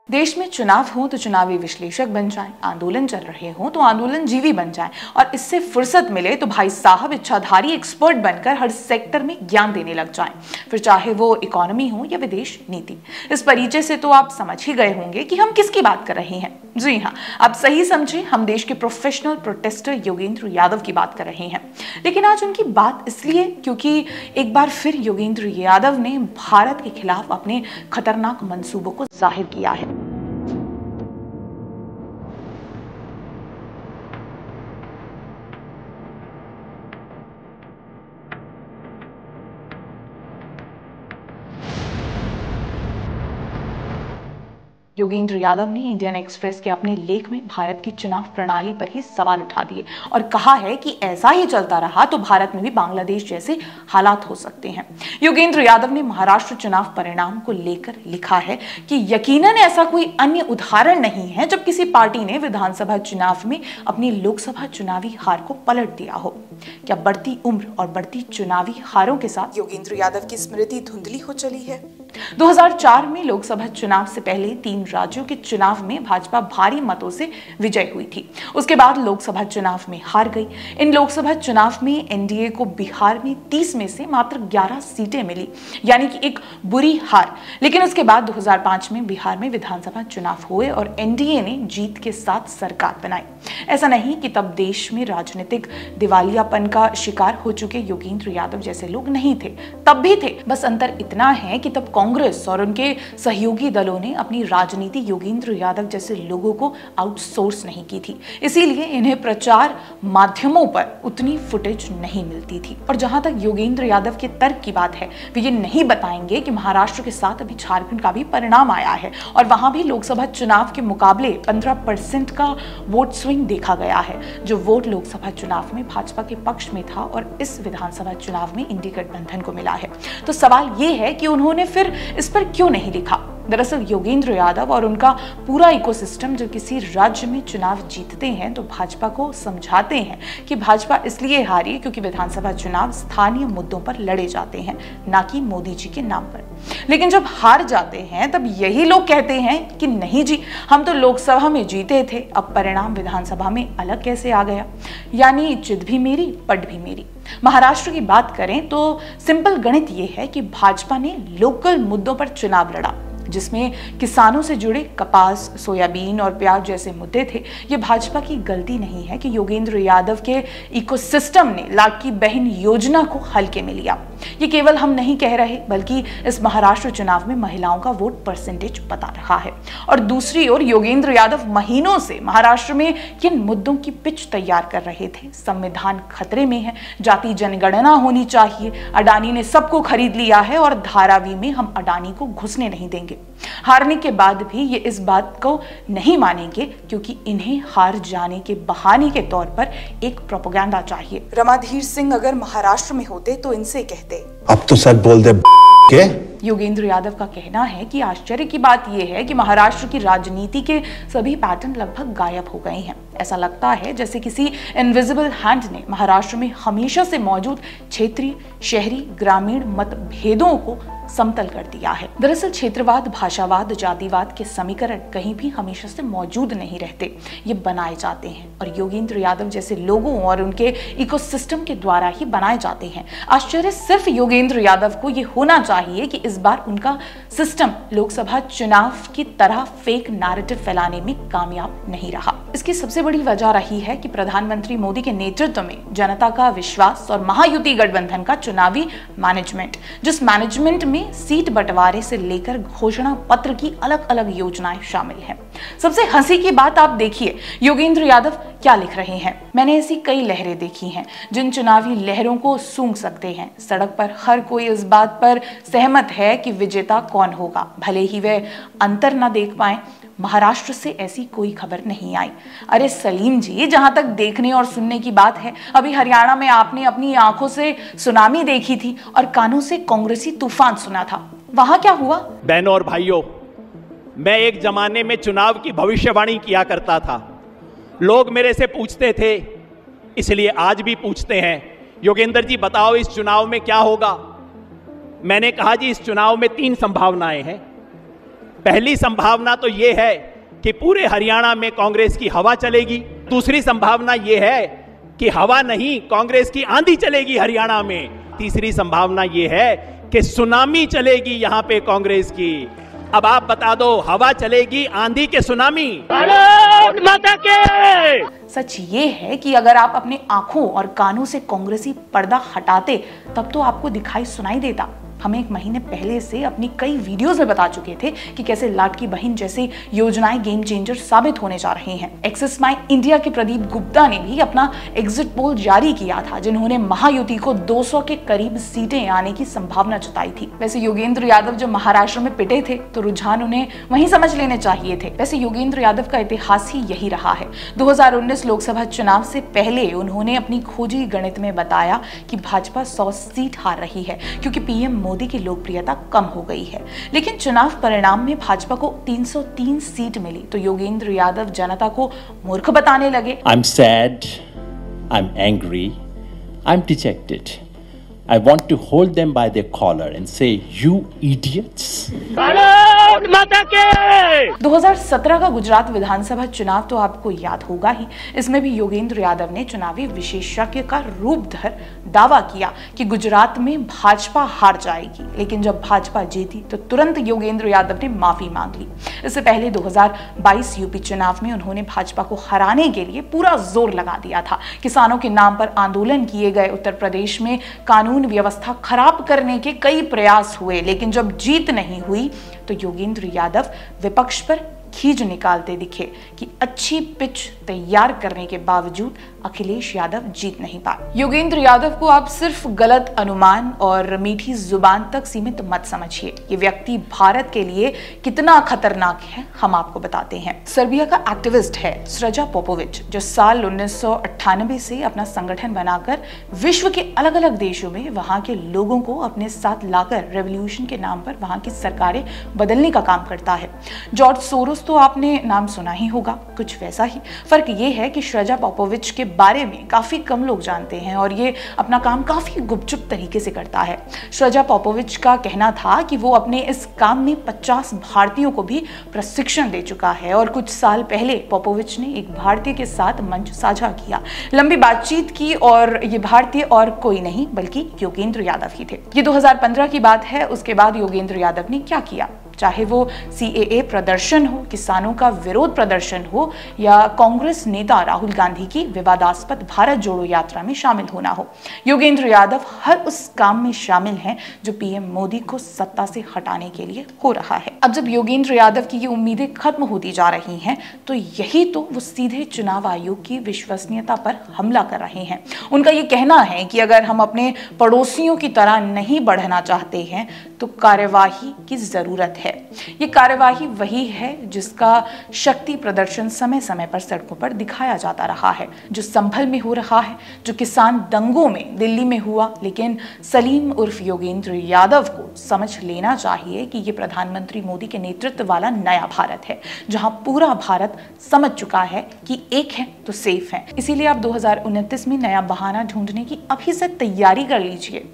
देश में चुनाव हो तो चुनावी विश्लेषक बन जाएं, आंदोलन चल रहे हो तो आंदोलन जीवी बन जाएं और इससे फुर्सत मिले तो भाई साहब इच्छाधारी एक्सपर्ट बनकर हर सेक्टर में ज्ञान देने लग जाएं, फिर चाहे वो इकोनॉमी हो या विदेश नीति। इस परिचय से तो आप समझ ही गए होंगे कि हम किसकी बात कर रहे हैं। जी हाँ, आप सही समझे, हम देश के प्रोफेशनल प्रोटेस्टर योगेंद्र यादव की बात कर रहे हैं। लेकिन आज उनकी बात इसलिए क्योंकि एक बार फिर योगेंद्र यादव ने भारत के खिलाफ अपने खतरनाक मंसूबों को जाहिर किया है। योगेंद्र यादव ने इंडियन एक्सप्रेस के अपने लेख में भारत की चुनाव प्रणाली पर ही सवाल उठा दिए और कहा है कि ऐसा ही चलता रहा तो भारत में भी बांग्लादेश जैसे हालात हो सकते हैं। योगेंद्र यादव ने महाराष्ट्र चुनाव परिणाम को लेकर लिखा है कि यकीनन ऐसा कोई अन्य उदाहरण नहीं है जब किसी पार्टी ने विधानसभा चुनाव में अपनी लोकसभा चुनावी हार को पलट दिया हो। क्या बढ़ती उम्र और बढ़ती चुनावी हारों के साथ योगेंद्र यादव की स्मृति धुंधली हो चली है? 2004 में लोकसभा चुनाव से पहले 3 राज्यों के चुनाव में भाजपा भारी मतों से विजय हुई थी। उसके बाद लोकसभा चुनाव में हार गई। इन लोकसभा चुनाव में एनडीए को बिहार में 30 में से मात्र 11 सीटें मिली, यानी कि एक बुरी हार। लेकिन उसके बाद 2005 में बिहार में विधानसभा चुनाव हुए और एनडीए ने जीत के साथ सरकार बनाई। ऐसा नहीं कि तब देश में राजनीतिक दिवालियापन का शिकार हो चुके योगेंद्र यादव जैसे लोग नहीं थे, तब भी थे। बस अंतर इतना है कि तब कांग्रेस और उनके सहयोगी दलों ने अपनी राजनीति योगेंद्र यादव जैसे लोगों को आउटसोर्स नहीं की थी, इसीलिए इन्हें प्रचार माध्यमों पर उतनी फुटेज नहीं मिलती थी। और जहां तक योगेंद्र यादव के तर्क की बात है, वे ये नहीं बताएंगे कि महाराष्ट्र के साथ अभी झारखंड का भी परिणाम आया है और वहां भी लोकसभा चुनाव के मुकाबले 15% का वोट स्विंग देखा गया है, जो वोट लोकसभा चुनाव में भाजपा के पक्ष में था और इस विधानसभा चुनाव में इंडी गठबंधन को मिला है। तो सवाल ये है कि उन्होंने फिर इस पर क्यों नहीं लिखा? दरअसल योगेंद्र यादव और उनका पूरा इकोसिस्टम जब किसी राज्य में चुनाव जीतते हैं तो भाजपा को समझाते हैं कि भाजपा इसलिए हारी क्योंकि विधानसभा चुनाव स्थानीय मुद्दों पर लड़े जाते हैं, ना कि मोदी जी के नाम पर। लेकिन जब हार जाते हैं तब यही लोग कहते हैं कि नहीं जी, हम तो लोकसभा में जीते थे, अब परिणाम विधानसभा में अलग कैसे आ गया? यानी चित भी मेरी, पट भी मेरी। महाराष्ट्र की बात करें तो सिंपल गणित यह है कि भाजपा ने लोकल मुद्दों पर चुनाव लड़ा, जिसमें किसानों से जुड़े कपास, सोयाबीन और प्याज जैसे मुद्दे थे। ये भाजपा की गलती नहीं है कि योगेंद्र यादव के इकोसिस्टम ने लाडली बहन योजना को हल्के में लिया। ये केवल हम नहीं कह रहे, बल्कि इस महाराष्ट्र चुनाव में महिलाओं का वोट परसेंटेज बता रहा है। और दूसरी ओर योगेंद्र यादव महीनों से महाराष्ट्र में किन मुद्दों की पिच तैयार कर रहे थे? संविधान खतरे में है, जाति जनगणना होनी चाहिए, अडानी ने सबको खरीद लिया है और धारावी में हम अडानी को घुसने नहीं देंगे। हारने के बाद भी ये इस बात को नहीं मानेंगे क्योंकि इन्हें हार जाने के बहाने के तौर पर एक प्रोपेगेंडा चाहिए। रमाधीर सिंह अगर महाराष्ट्र में होते तो इनसे कहते, अब तो सच बोल दे के। योगेंद्र यादव का कहना है कि आश्चर्य की बात यह है कि महाराष्ट्र की राजनीति के सभी पैटर्न लगभग गायब हो गए हैं। ऐसा लगता है जैसे किसी इनविजिबल हैंड ने महाराष्ट्र में हमेशा से मौजूद क्षेत्रीय, शहरी, ग्रामीण मतभेदों को समतल कर दिया है। दरअसल क्षेत्रवाद, भाषावाद, जातिवाद के समीकरण कहीं भी हमेशा से मौजूद नहीं रहते, ये बनाए जाते हैं और योगेंद्र यादव जैसे लोगों और उनके इकोसिस्टम के द्वारा ही बनाए जाते हैं। आश्चर्य सिर्फ योगेंद्र यादव को ये होना चाहिए कि इस बार उनका सिस्टम लोकसभा चुनाव की तरह फेक नैरेटिव फैलाने में कामयाब नहीं रहा। इसकी सबसे बड़ी वजह रही है कि प्रधानमंत्री मोदी के नेतृत्व में जनता का विश्वास और महायुति गठबंधन का चुनावी मैनेजमेंट, जिस मैनेजमेंट में सीट बंटवारे से लेकर घोषणा पत्र की अलग अलग योजनाएं शामिल हैं। सबसे हंसी की बात आप देखिए, योगेंद्र यादव क्या लिख रहे हैं। मैंने ऐसी कई लहरें देखी हैं जिन चुनावी लहरों को सूंघ सकते हैं। सड़क पर हर कोई इस बात पर सहमत है कि विजेता कौन होगा, भले ही वे अंतर न देख पाए। महाराष्ट्र से ऐसी कोई खबर नहीं आई। अरे सलीम जी, जहां तक देखने और सुनने की बात है, अभी हरियाणा में आपने अपनी आंखों से सुनामी देखी थी और कानों से कांग्रेसी तूफान सुना था। वहां क्या हुआ? बहनों और भाइयों, मैं एक जमाने में चुनाव की भविष्यवाणी किया करता था। लोग मेरे से पूछते थे, इसलिए आज भी पूछते हैं, योगेंद्र जी बताओ इस चुनाव में क्या होगा। मैंने कहा जी इस चुनाव में 3 संभावनाएं हैं। पहली संभावना तो यह है कि पूरे हरियाणा में कांग्रेस की हवा चलेगी। दूसरी संभावना यह है कि हवा नहीं, कांग्रेस की आंधी चलेगी हरियाणा में। तीसरी संभावना यह है कि सुनामी चलेगी यहां पे कांग्रेस की। अब आप बता दो, हवा चलेगी आंधी के सुनामी? सच ये है कि अगर आप अपने आंखों और कानों से कांग्रेसी पर्दा हटाते तब तो आपको दिखाई सुनाई देता। हम एक महीने पहले से अपनी कई वीडियोस में बता चुके थे कि कैसे लाडकी बहन जैसी योजनाएं गेम चेंजर साबित होने जा रही हैं। एक्सिस माई इंडिया के प्रदीप गुप्ता ने भी अपना एग्जिट पोल जारी किया था, जिन्होंने महायुति को 200 के करीब सीटें आने की संभावना जताई थी। वैसे योगेंद्र यादव जब महाराष्ट्र में पिटे थे तो रुझान उन्हें वहीं समझ लेने चाहिए थे। वैसे योगेंद्र यादव का इतिहास ही यही रहा है। 2019 लोकसभा चुनाव से पहले उन्होंने अपनी खोजी गणित में बताया कि भाजपा 100 सीट हार रही है क्योंकि पीएम मोदी की लोकप्रियता कम हो गई है। लेकिन चुनाव परिणाम में भाजपा को 303 सीट मिली तो योगेंद्र यादव जनता को मूर्ख बताने लगे। I'm sad, I'm angry, I'm dejected. I want to hold them by their collar and say, you idiots. 2017 का गुजरात विधानसभा चुनाव तो आपको याद होगा ही। इसमें भी योगेंद्र यादव ने चुनावी विशेषज्ञ का रूप धर दावा किया कि गुजरात में भाजपा हार जाएगी, लेकिन जब भाजपा जीती तो तुरंत योगेंद्र यादव ने माफी मांग ली। इससे पहले 2022 यूपी चुनाव में उन्होंने भाजपा को हराने के लिए पूरा जोर लगा दिया था। किसानों के नाम पर आंदोलन किए गए, उत्तर प्रदेश में कानून व्यवस्था खराब करने के कई प्रयास हुए, लेकिन जब जीत नहीं हुई तो योगेंद्र यादव विपक्ष पर खींच निकालते दिखे कि अच्छी पिच तैयार करने के बावजूद अखिलेश यादव जीत नहीं पाए। योगेंद्र यादव को आप सिर्फ गलत अनुमान और मीठी जुबान तक सीमित मत समझिए। ये व्यक्ति भारत के लिए कितना खतरनाक है हम आपको बताते हैं। सर्बिया का एक्टिविस्ट है स्रजा पोपोविच, जो साल 1998 से अपना संगठन बनाकर विश्व के अलग अलग देशों में वहां के लोगों को अपने साथ लाकर रेवोल्यूशन के नाम पर वहां की सरकारें बदलने का काम करता है। जॉर्ज सोरोस तो आपने नाम सुना ही होगा, कुछ वैसा ही। फर्क ये है कि स्रजा पोपोविच के बारे में काफी कम लोग जानते हैं और ये अपना काम काफी गुपचुप तरीके से करता है। स्रजा पोपोविच का कहना था कि वो अपने इस काम में 50 भारतीयों को भी प्रशिक्षण दे चुका है और कुछ साल पहले पोपोविच ने एक भारतीय के साथ मंच साझा किया, लंबी बातचीत की और ये भारतीय और कोई नहीं बल्कि योगेंद्र यादव ही थे। ये 2015 की बात है। उसके बाद योगेंद्र यादव ने क्या किया, चाहे वो CAA प्रदर्शन हो, किसानों का विरोध प्रदर्शन हो या कांग्रेस नेता राहुल गांधी की विवादास्पद भारत जोड़ो यात्रा में शामिल होना हो, योगेंद्र यादव हर उस काम में शामिल हैं जो पीएम मोदी को सत्ता से हटाने के लिए हो रहा है। अब जब योगेंद्र यादव की ये उम्मीदें खत्म होती जा रही हैं तो यही तो वो सीधे चुनाव आयोग की विश्वसनीयता पर हमला कर रहे हैं। उनका ये कहना है कि अगर हम अपने पड़ोसियों की तरह नहीं बढ़ना चाहते हैं तो कार्यवाही की जरूरत है। ये कार्यवाही वही है जिसका शक्ति प्रदर्शन समय समय पर सड़कों पर दिखाया जाता रहा है, जो संभल में हो रहा है, जो किसान दंगों में दिल्ली में हुआ। लेकिन सलीम उर्फ योगेंद्र यादव को समझ लेना चाहिए कि ये प्रधानमंत्री मोदी के नेतृत्व वाला नया भारत है, जहां पूरा भारत समझ चुका है कि एक है तो सेफ है। इसीलिए आप 2029 में नया बहाना ढूंढने की अभी से तैयारी कर लीजिए।